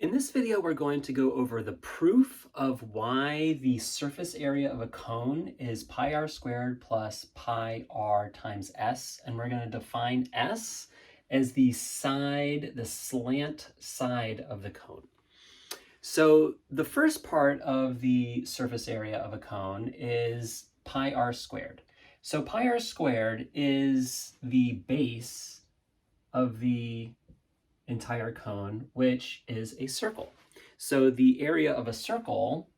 In this video, we're going to go over the proof of why the surface area of a cone is pi r squared plus pi r times s. And we're going to define s as the slant side of the cone. So the first part of the surface area of a cone is pi r squared. So pi r squared is the base of the entire cone, which is a circle. So the area of a circle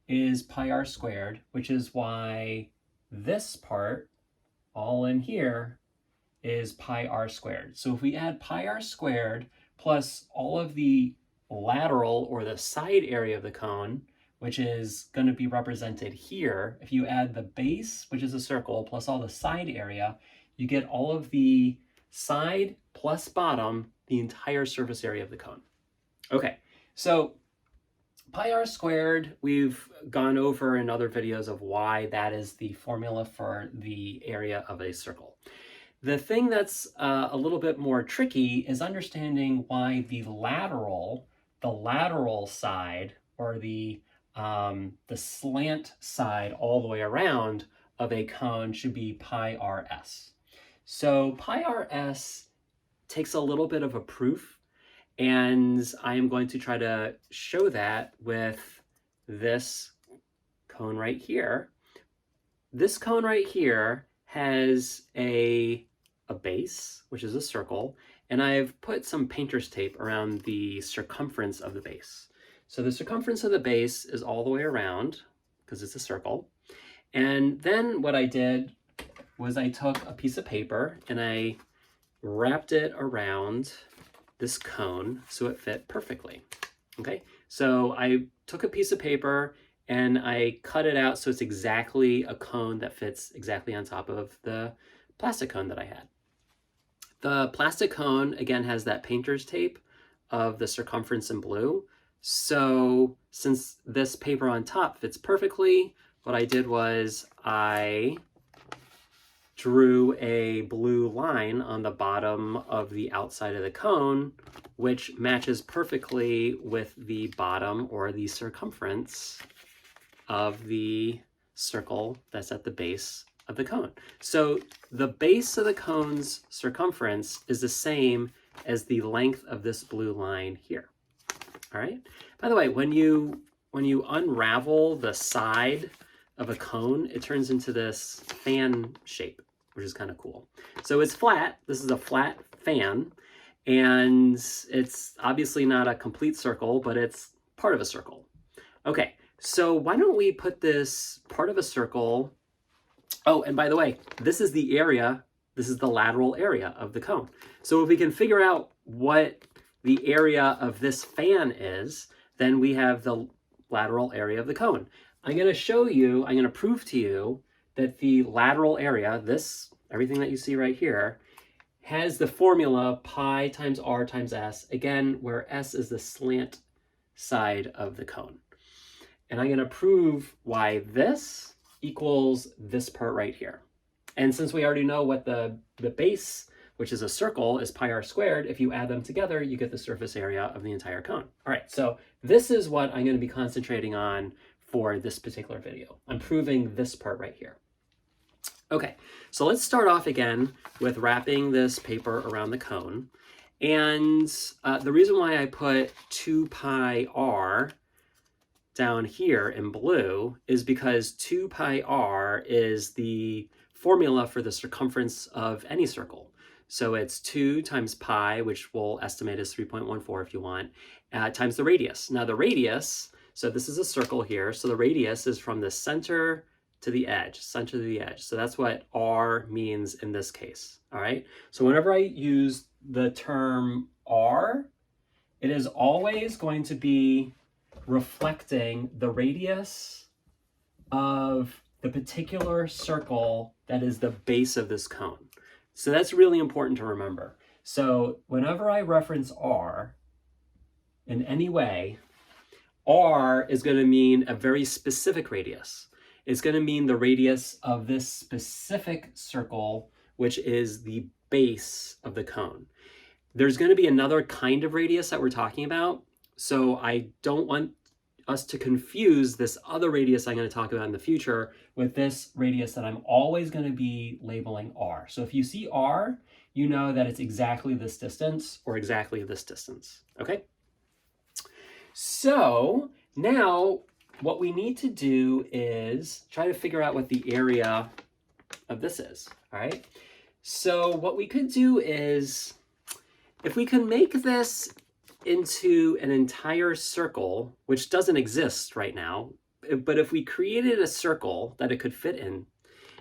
is pi r squared, which is why this part, all in here, is pi r squared. So if we add pi r squared plus all of the lateral or the side area of the cone, which is going to be represented here, if you add the base, which is a circle, plus all the side area, you get all of the side plus bottom, the entire surface area of the cone. Okay, so pi r squared, we've gone over in other videos of why that is the formula for the area of a circle. The thing that's a little bit more tricky is understanding why the lateral side, or the slant side all the way around of a cone should be pi rs. So pi rs takes a little bit of a proof, and I am going to try to show that with this cone right here. This cone right here has a base, which is a circle, and I've put some painter's tape around the circumference of the base. So the circumference of the base is all the way around because it's a circle. And then what I did was I took a piece of paper and I wrapped it around this cone so it fit perfectly. Okay, so I took a piece of paper and I cut it out so it's exactly a cone that fits exactly on top of the plastic cone that I had. The plastic cone, again, has that painter's tape of the circumference in blue. So since this paper on top fits perfectly, what I did was I drew a blue line on the bottom of the outside of the cone, which matches perfectly with the bottom or the circumference of the circle that's at the base of the cone. So the base of the cone's circumference is the same as the length of this blue line here. All right. By the way, when you unravel the side of a cone, it turns into this fan shape, which is kind of cool. So it's flat. This is a flat fan, and it's obviously not a complete circle, but it's part of a circle. Okay, so why don't we put this part of a circle. Oh, and by the way, this is the area, this is the lateral area of the cone. So if we can figure out what the area of this fan is, then we have the lateral area of the cone. I'm going to show you, I'm going to prove to you that the lateral area, this, everything that you see right here, has the formula pi times r times s, again, where s is the slant side of the cone. And I'm going to prove why this equals this part right here. And since we already know what the base, which is a circle, is pi r squared, if you add them together, you get the surface area of the entire cone. All right, so this is what I'm going to be concentrating on for this particular video. I'm proving this part right here. Okay, so let's start off again with wrapping this paper around the cone. And the reason why I put 2 pi r down here in blue is because 2 pi r is the formula for the circumference of any circle. So it's 2 times pi, which we'll estimate as 3.14 if you want, times the radius. Now the radius, so this is a circle here, so the radius is from the center to the edge, center to the edge. So that's what r means in this case, all right? So whenever I use the term r, it is always going to be reflecting the radius of the particular circle that is the base of this cone. So that's really important to remember. So whenever I reference r in any way, r is going to mean a very specific radius. It's going to mean the radius of this specific circle, which is the base of the cone. There's going to be another kind of radius that we're talking about So I don't want us to confuse this other radius I'm going to talk about in the future with this radius that I'm always going to be labeling r. So if you see r, you know that it's exactly this distance or exactly this distance, okay? So now what we need to do is try to figure out what the area of this is, all right? So what we could do is, if we can make this into an entire circle, which doesn't exist right now, but if we created a circle that it could fit in,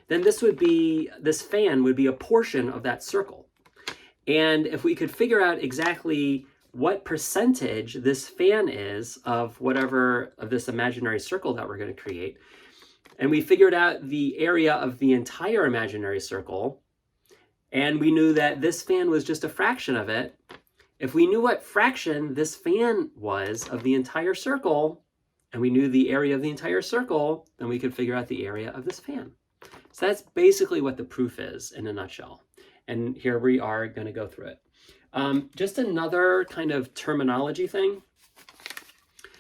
then this fan would be a portion of that circle. And if we could figure out exactly what percentage this fan is of whatever of this imaginary circle that we're going to create, and we figured out the area of the entire imaginary circle, and we knew that this fan was just a fraction of it, if we knew what fraction this fan was of the entire circle, and we knew the area of the entire circle, then we could figure out the area of this fan. So that's basically what the proof is in a nutshell. And here we are going to go through it. Just another kind of terminology thing.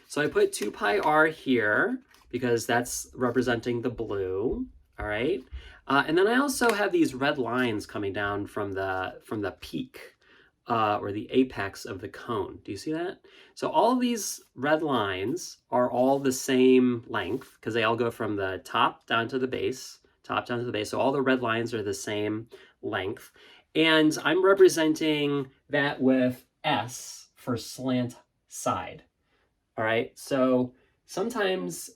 So I put 2 pi r here because that's representing the blue, all right? And then I also have these red lines coming down from the peak or the apex of the cone. Do you see that? So all of these red lines are all the same length because they all go from the top down to the base, top down to the base. So all the red lines are the same length. And I'm representing that with S for slant side. All right, so sometimes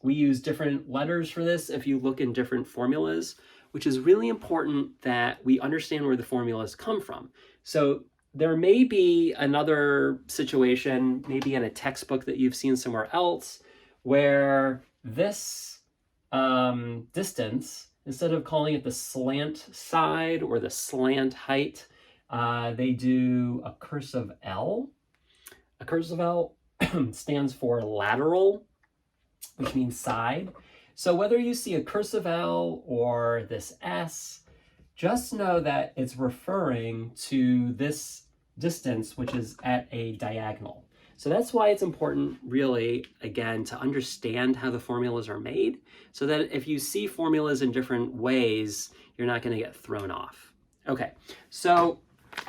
we use different letters for this if you look in different formulas, which is really important that we understand where the formulas come from. So there may be another situation, maybe in a textbook that you've seen somewhere else, where this distance, instead of calling it the slant side or the slant height, they do a cursive L. A cursive L stands for lateral, which means side. So whether you see a cursive L or this S, just know that it's referring to this distance, which is at a diagonal. So that's why it's important, really, again, to understand how the formulas are made, so that if you see formulas in different ways, you're not going to get thrown off. Okay, so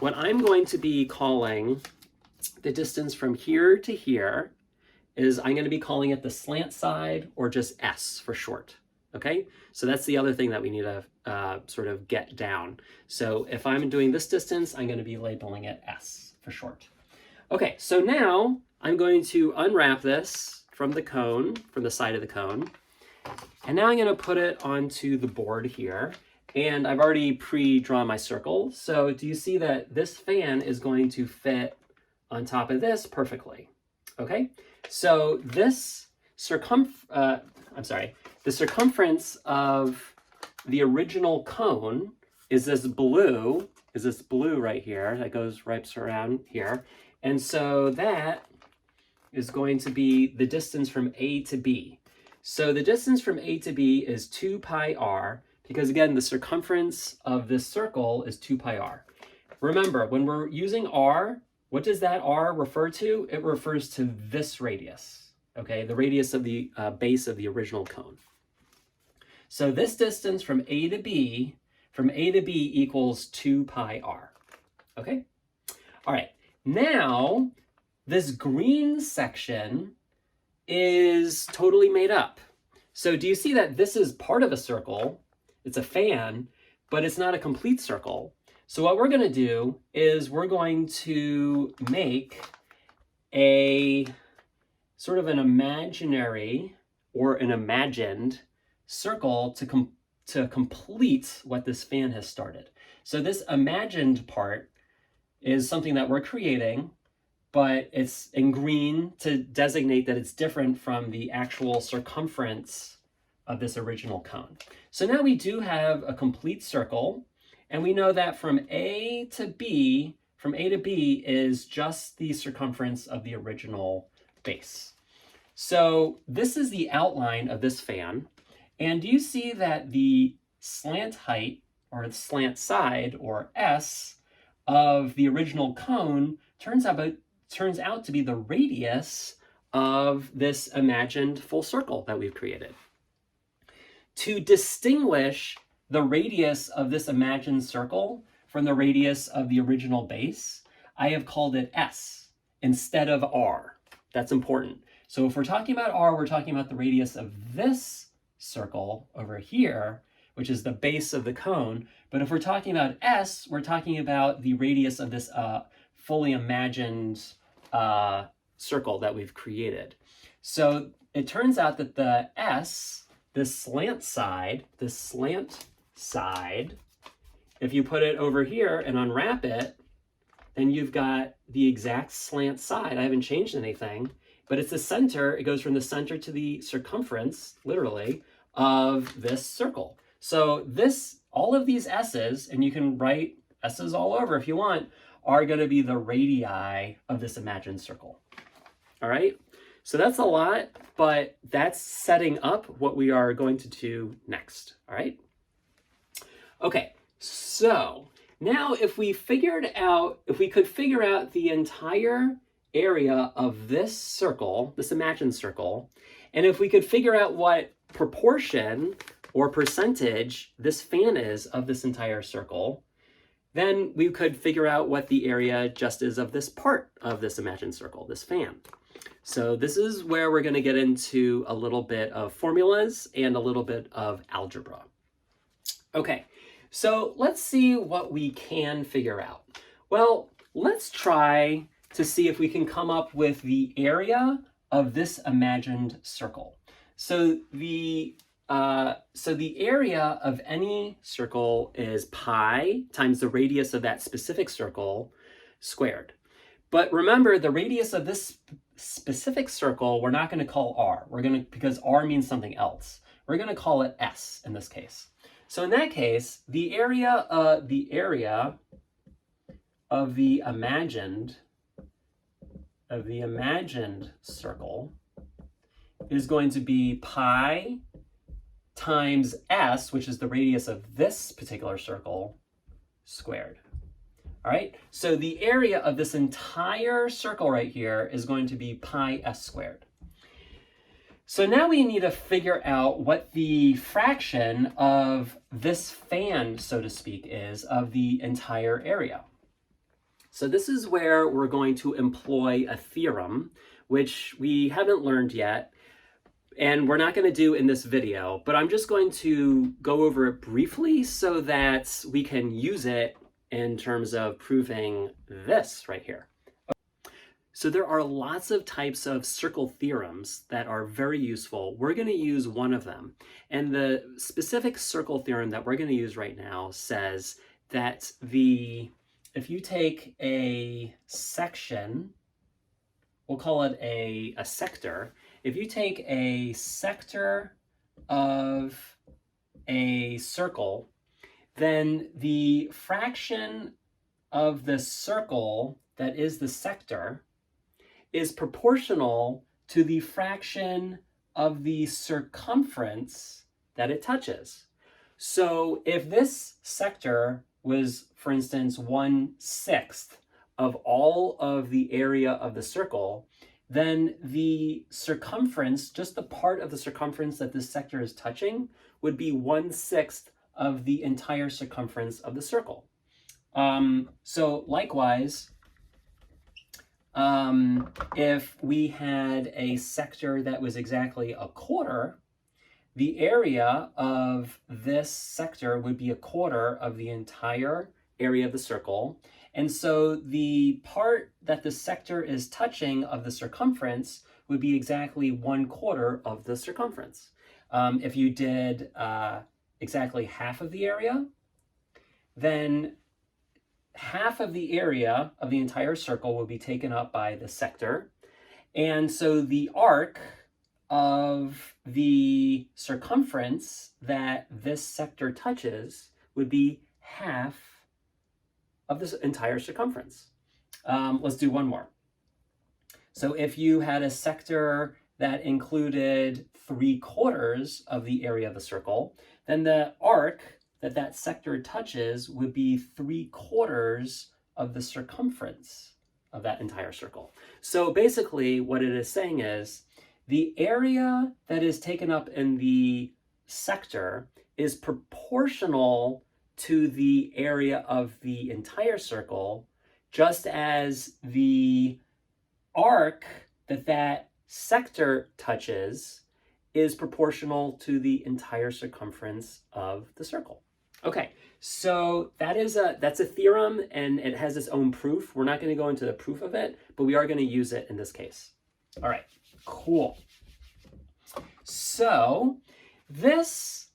what I'm going to be calling the distance from here to here is I'm going to be calling it the slant side, or just S for short. Okay, so that's the other thing that we need to sort of get down. So if I'm doing this distance, I'm going to be labeling it S for short. Okay, so now I'm going to unwrap this from the cone, from the side of the cone, and now I'm going to put it onto the board here. And I've already pre-drawn my circle. So do you see that this fan is going to fit on top of this perfectly? Okay, so this the circumference of the original cone is this blue right here that goes right around here. And so that is going to be the distance from A to B. So the distance from A to B is 2 pi r, because again, the circumference of this circle is 2 pi r. Remember, when we're using r, what does that r refer to? It refers to this radius, okay? The radius of the base of the original cone. So this distance from A to B equals 2 pi r, okay? All right, now this green section is totally made up. So do you see that this is part of a circle? It's a fan, but it's not a complete circle. So what we're going to do is we're going to make a sort of an imaginary or an imagined circle to complete what this fan has started. So this imagined part is something that we're creating, but it's in green to designate that it's different from the actual circumference of this original cone. So now we do have a complete circle, and we know that from A to B is just the circumference of the original base. So this is the outline of this fan. And do you see that the slant height, or the slant side, or S, of the original cone turns out turns out to be the radius of this imagined full circle that we've created. To distinguish the radius of this imagined circle from the radius of the original base, I have called it S instead of R. That's important. So if we're talking about R, we're talking about the radius of this circle over here, which is the base of the cone. But if we're talking about S, we're talking about the radius of this fully imagined circle that we've created. So it turns out that the S, this slant side, if you put it over here and unwrap it, then you've got the exact slant side. I haven't changed anything, but it's the center. It goes from the center to the circumference, literally, of this circle. So all of these S's, and you can write S's all over if you want, are going to be the radii of this imagined circle. All right? So that's a lot, but that's setting up what we are going to do next. All right? Okay, so now if we could figure out the entire area of this circle, this imagined circle, and if we could figure out what proportion or percentage this fan is of this entire circle, then we could figure out what the area just is of this part of this imagined circle, this fan. So this is where we're going to get into a little bit of formulas and a little bit of algebra. Okay, so let's see what we can figure out. Well, let's try to see if we can come up with the area of this imagined circle. So the area of any circle is pi times the radius of that specific circle squared. But remember, the radius of this specific circle, we're not going to call R. Because R means something else. We're going to call it S in this case. So in that case, the area of the imagined circle is going to be pi times S, which is the radius of this particular circle, squared. All right, so the area of this entire circle right here is going to be pi S squared. So now we need to figure out what the fraction of this fan, so to speak, is of the entire area. So this is where we're going to employ a theorem, which we haven't learned yet, and we're not going to do in this video, but I'm just going to go over it briefly so that we can use it in terms of proving this right here. So there are lots of types of circle theorems that are very useful. We're going to use one of them. And the specific circle theorem that we're going to use right now says that if you take a section, we'll call it a sector. If you take a sector of a circle, then the fraction of the circle that is the sector is proportional to the fraction of the circumference that it touches. So if this sector was, for instance, 1/6 of all of the area of the circle, then the circumference, just the part of the circumference that this sector is touching, would be 1/6 of the entire circumference of the circle. So likewise, if we had a sector that was exactly a quarter, the area of this sector would be a quarter of the entire area of the circle. And so the part that the sector is touching of the circumference would be exactly 1/4 of the circumference. If you did exactly half of the area, then half of the area of the entire circle will be taken up by the sector. And so the arc of the circumference that this sector touches would be half of this entire circumference. Let's do one more. So if you had a sector that included 3/4 of the area of the circle, then the arc that sector touches would be 3/4 of the circumference of that entire circle. So basically what it is saying is the area that is taken up in the sector is proportional to the area of the entire circle, just as the arc that sector touches is proportional to the entire circumference of the circle. Okay, so that's a theorem, and it has its own proof. We're not going to go into the proof of it, but we are going to use it in this case. All right, cool. So this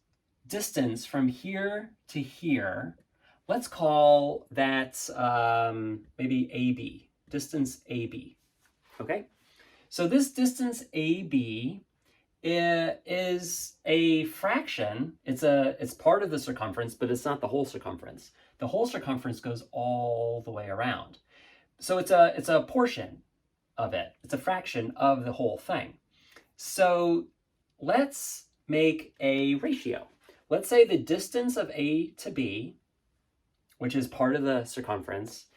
distance from here to here, let's call that maybe AB, distance AB. Okay, so this distance AB is a fraction. It's part of the circumference, but it's not the whole circumference. The whole circumference goes all the way around. So it's a portion of it. It's a fraction of the whole thing. So let's make a ratio. Let's say the distance of A to B, which is part of the circumference,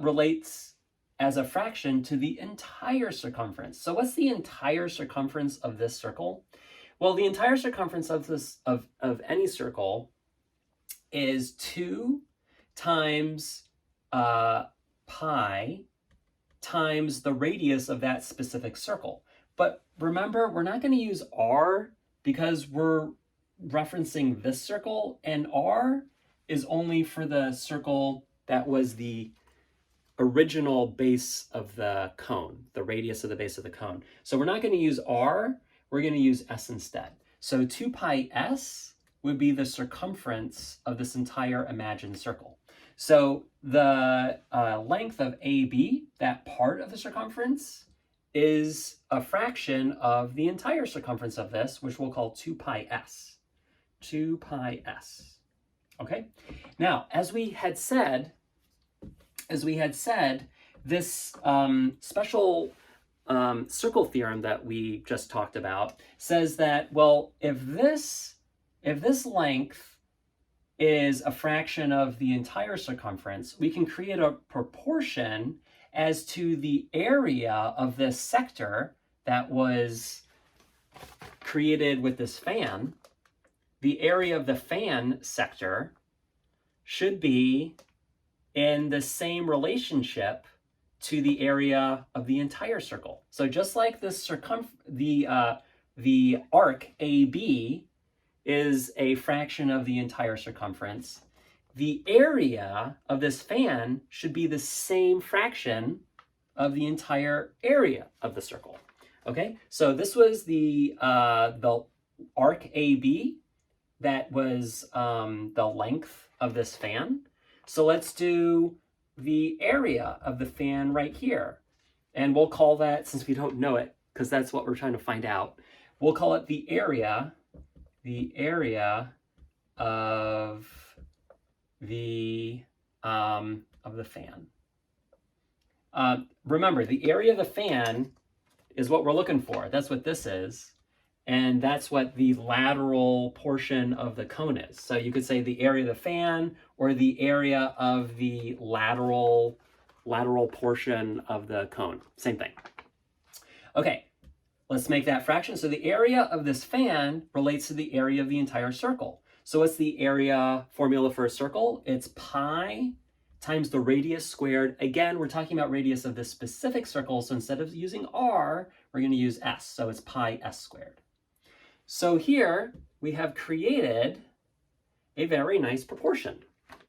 relates as a fraction to the entire circumference. So what's the entire circumference of this circle? Well, the entire circumference of any circle is 2 times pi times the radius of that specific circle. But remember, we're not going to use r because we're referencing this circle, and r is only for the circle that was the original base of the cone, the radius of the base of the cone. So we're not going to use r, we're going to use s instead. So 2 pi s would be the circumference of this entire imagined circle. So the length of AB, that part of the circumference, is a fraction of the entire circumference of this, which we'll call 2 pi s. 2 pi s. Okay? Now, as we had said, this special circle theorem that we just talked about says that, well, if this length is a fraction of the entire circumference, we can create a proportion as to the area of this sector that was created with this fan. The area of the fan sector should be in the same relationship to the area of the entire circle. So just like the arc AB is a fraction of the entire circumference, the area of this fan should be the same fraction of the entire area of the circle. Okay, so this was the arc AB, that was the length of this fan. So let's do the area of the fan right here. And we'll call that, since we don't know it, because that's what we're trying to find out, we'll call it the area of the fan. Remember, the area of the fan is what we're looking for. That's what this is. And that's what the lateral portion of the cone is. So you could say the area of the fan or the area of the lateral portion of the cone. Same thing. Okay, let's make that fraction. So the area of this fan relates to the area of the entire circle. So what's the area formula for a circle? It's pi times the radius squared. Again, we're talking about radius of this specific circle. So instead of using r, we're going to use s. So it's pi s squared. So here we have created a very nice proportion.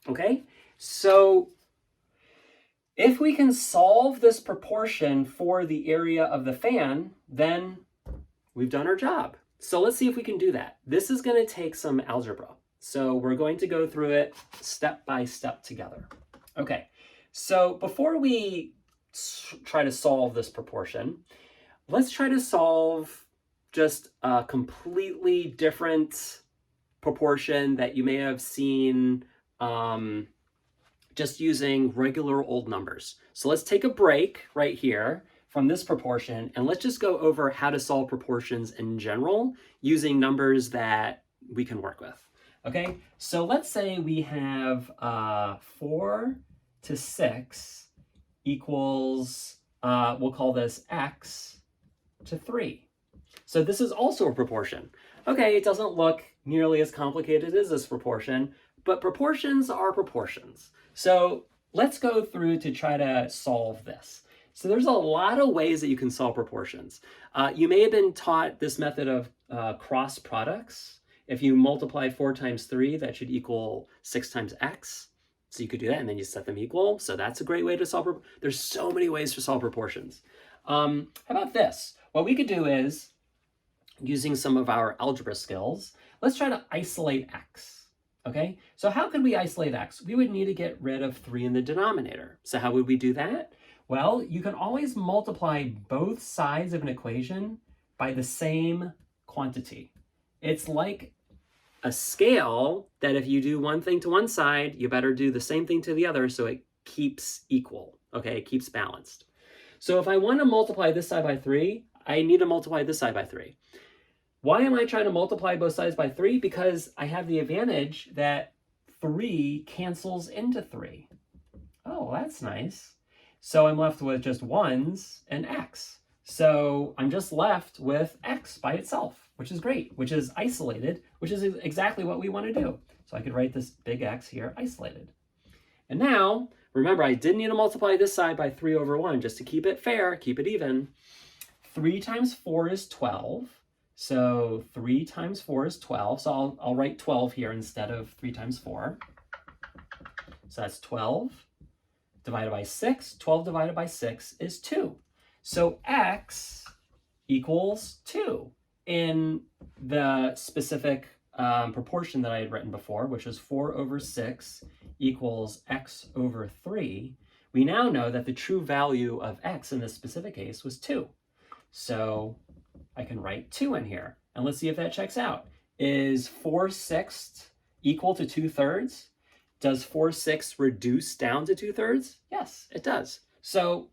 Okay, so if we can solve this proportion for the area of the fan, then we've done our job. So let's see if we can do that. This is going to take some algebra. So we're going to go through it step by step together. Okay, so before we try to solve this proportion, let's try to solve just a completely different proportion that you may have seen just using regular old numbers. So let's take a break right here from this proportion, and let's just go over how to solve proportions in general using numbers that we can work with. Okay, so let's say we have 4 to 6 equals, we'll call this x to 3. So this is also a proportion. Okay, it doesn't look nearly as complicated as this proportion, but proportions are proportions. So let's go through to try to solve this. So there's a lot of ways that you can solve proportions. You may have been taught this method of cross products. If you multiply 4 times 3, that should equal 6 times x. So you could do that and then you set them equal. So that's a great way to solve. There's so many ways to solve proportions. How about this? What we could do is, using some of our algebra skills, let's try to isolate x. Okay, so how could we isolate x? We would need to get rid of 3 in the denominator. So how would we do that? Well, you can always multiply both sides of an equation by the same quantity. It's like a scale that if you do one thing to one side, you better do the same thing to the other so it keeps equal, okay? It keeps balanced. So if I want to multiply this side by 3, I need to multiply this side by 3. Why am I trying to multiply both sides by 3? Because I have the advantage that 3 cancels into 3. Oh, that's nice. So I'm left with just 1's and x. So I'm just left with x by itself, which is great, which is isolated, which is exactly what we want to do. So I could write this big X here, isolated. And now, remember, I did need to multiply this side by 3 over 1 just to keep it fair, keep it even. 3 times 4 is 12. So 3 times 4 is 12. So I'll write 12 here instead of 3 times 4. So that's 12 divided by 6. 12 divided by 6 is 2. So x equals 2 in the specific proportion that I had written before, which was 4 over 6 equals x over 3. We now know that the true value of x in this specific case was 2. So I can write 2 in here. And let's see if that checks out. Is 4/6 equal to 2/3? Does 4/6 reduce down to 2/3? Yes, it does. So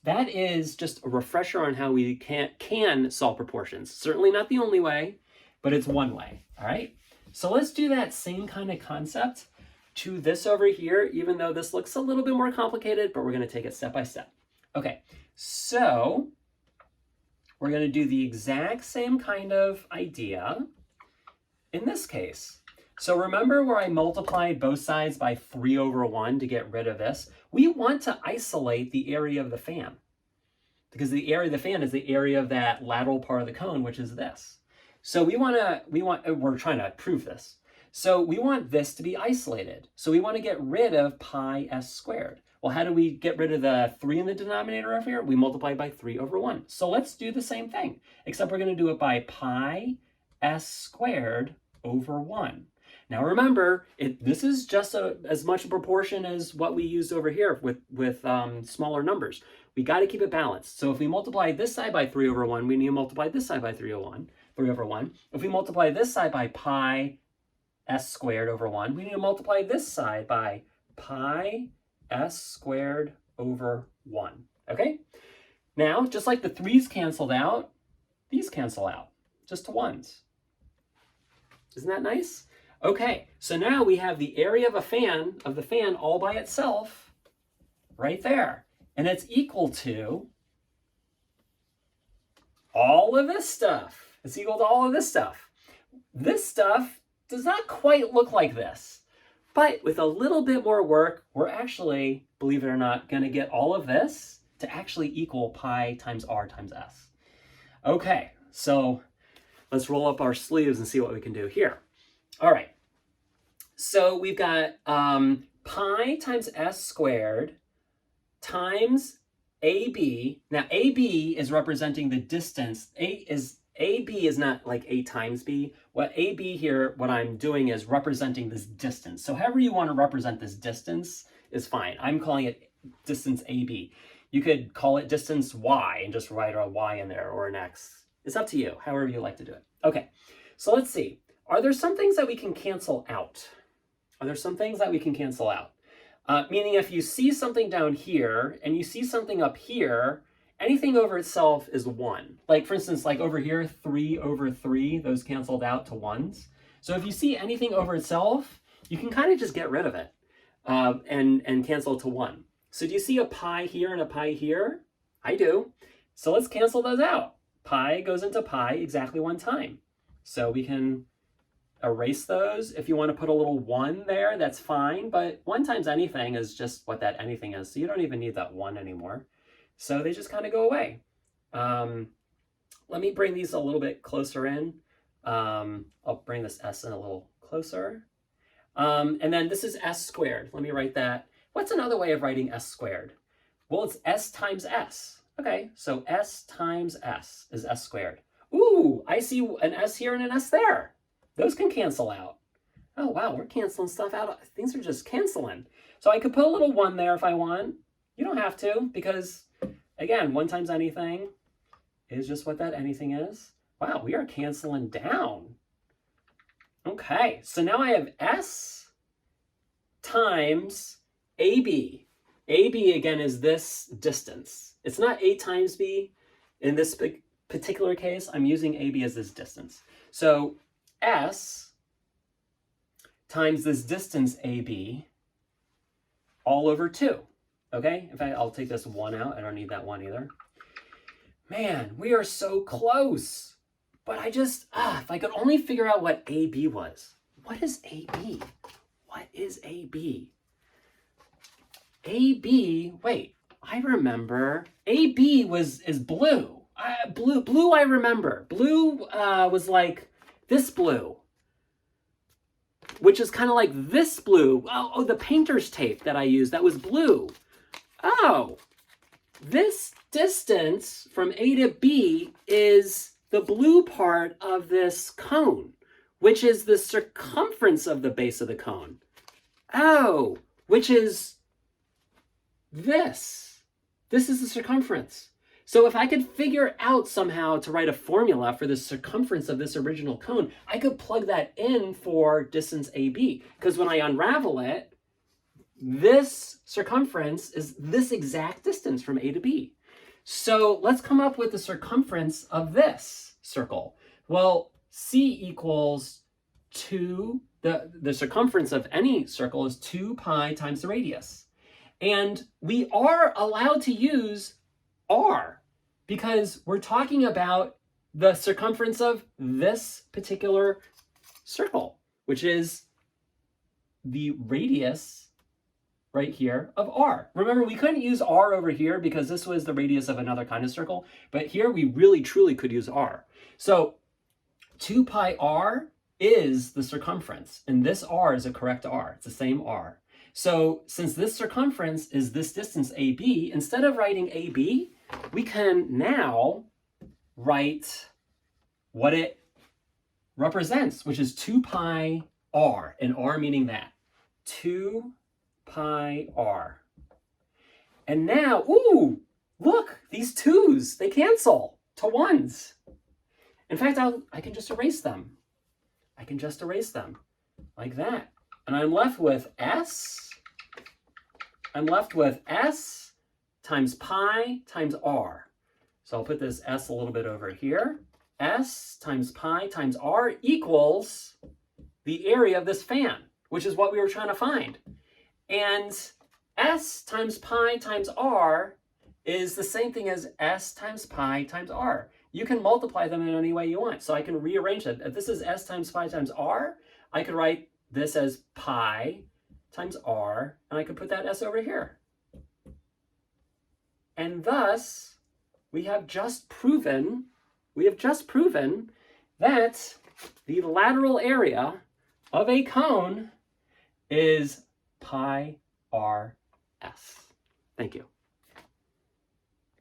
that is just a refresher on how we can solve proportions. Certainly not the only way, but it's one way, all right? So let's do that same kind of concept to this over here, even though this looks a little bit more complicated, but we're gonna take it step by step. Okay, so we're gonna do the exact same kind of idea in this case. So remember where I multiplied both sides by 3 over 1 to get rid of this? We want to isolate the area of the fan because the area of the fan is the area of that lateral part of the cone, which is this. So we're trying to prove this. So we want this to be isolated. So we want to get rid of pi s squared. Well, how do we get rid of the 3 in the denominator over here? We multiply by 3 over 1. So let's do the same thing, except we're going to do it by pi s squared over 1. Now remember, this is just as much a proportion as what we used over here with smaller numbers. We got to keep it balanced. So if we multiply this side by 3 over 1, we need to multiply this side by 3 over 1. If we multiply this side by pi s squared over 1, we need to multiply this side by pi s squared over 1. Okay? Now, just like the 3's canceled out, these cancel out, just to 1's. Isn't that nice? Okay, so now we have the area of the fan all by itself right there. And it's equal to all of this stuff. It's equal to all of this stuff. This stuff does not quite look like this. But with a little bit more work, we're actually, believe it or not, going to get all of this to actually equal pi times r times s. Okay, so let's roll up our sleeves and see what we can do here. All right, so we've got pi times s squared times AB. Now AB is representing the distance. AB is not like A times B. What AB here, what I'm doing is representing this distance. So however you want to represent this distance is fine. I'm calling it distance AB. You could call it distance Y and just write a Y in there or an X. It's up to you, however you like to do it. Okay, so let's see. Are there some things that we can cancel out? Are there some things that we can cancel out? Meaning if you see something down here and you see something up here, anything over itself is 1. Like for instance, like over here, 3 over 3, those canceled out to 1's. So if you see anything over itself, you can kind of just get rid of it and cancel it to 1. So do you see a pi here and a pi here? I do. So let's cancel those out. Pi goes into pi exactly one time. So we can erase those. If you want to put a little 1 there, that's fine, but 1 times anything is just what that anything is, so you don't even need that 1 anymore. So they just kind of go away. Let me bring these a little bit closer in. I'll bring this s in a little closer. And then this is s squared. Let me write that. What's another way of writing s squared? Well, it's s times s. Okay, so s times s is s squared. Ooh, I see an s here and an s there. Those can cancel out. Oh, wow, we're canceling stuff out. Things are just canceling. So I could put a little 1 there if I want. You don't have to, because, again, 1 times anything is just what that anything is. Wow, we are canceling down. Okay, so now I have s times AB. AB, again, is this distance. It's not a times b. In this particular case, I'm using AB as this distance. So s times this distance AB all over 2. Okay? In fact, I'll take this 1 out. I don't need that 1 either. Man, we are so close. But I just, if I could only figure out what AB was. What is AB? What is AB? AB, wait, I remember. AB is blue. Blue I remember. Blue was like this blue, which is kind of like this blue. Oh, the painter's tape that I used, that was blue. Oh, this distance from A to B is the blue part of this cone, which is the circumference of the base of the cone. Oh, which is this. This is the circumference. So if I could figure out somehow to write a formula for the circumference of this original cone, I could plug that in for distance AB. Because when I unravel it, this circumference is this exact distance from A to B. So let's come up with the circumference of this circle. Well, C equals 2, the circumference of any circle is 2 pi times the radius. And we are allowed to use r because we're talking about the circumference of this particular circle, which is the radius right here of r. Remember, we couldn't use r over here because this was the radius of another kind of circle, but here we really truly could use r. So 2 pi r is the circumference, and this r is a correct r. It's the same r. So since this circumference is this distance AB, instead of writing AB, we can now write what it represents, which is 2 pi r, and r meaning that. 2 pi r. And now, ooh, look, these 2's, they cancel to 1's. In fact, I can just erase them. I can just erase them like that. And I'm left with s. I'm left with s times pi times r. So I'll put this s a little bit over here. S times pi times r equals the area of this fan, which is what we were trying to find. And s times pi times r is the same thing as s times pi times r. You can multiply them in any way you want. So I can rearrange it. If this is s times pi times r, I could write this as pi times r, and I could put that s over here. And thus, we have just proven that the lateral area of a cone is pi r s. Thank you.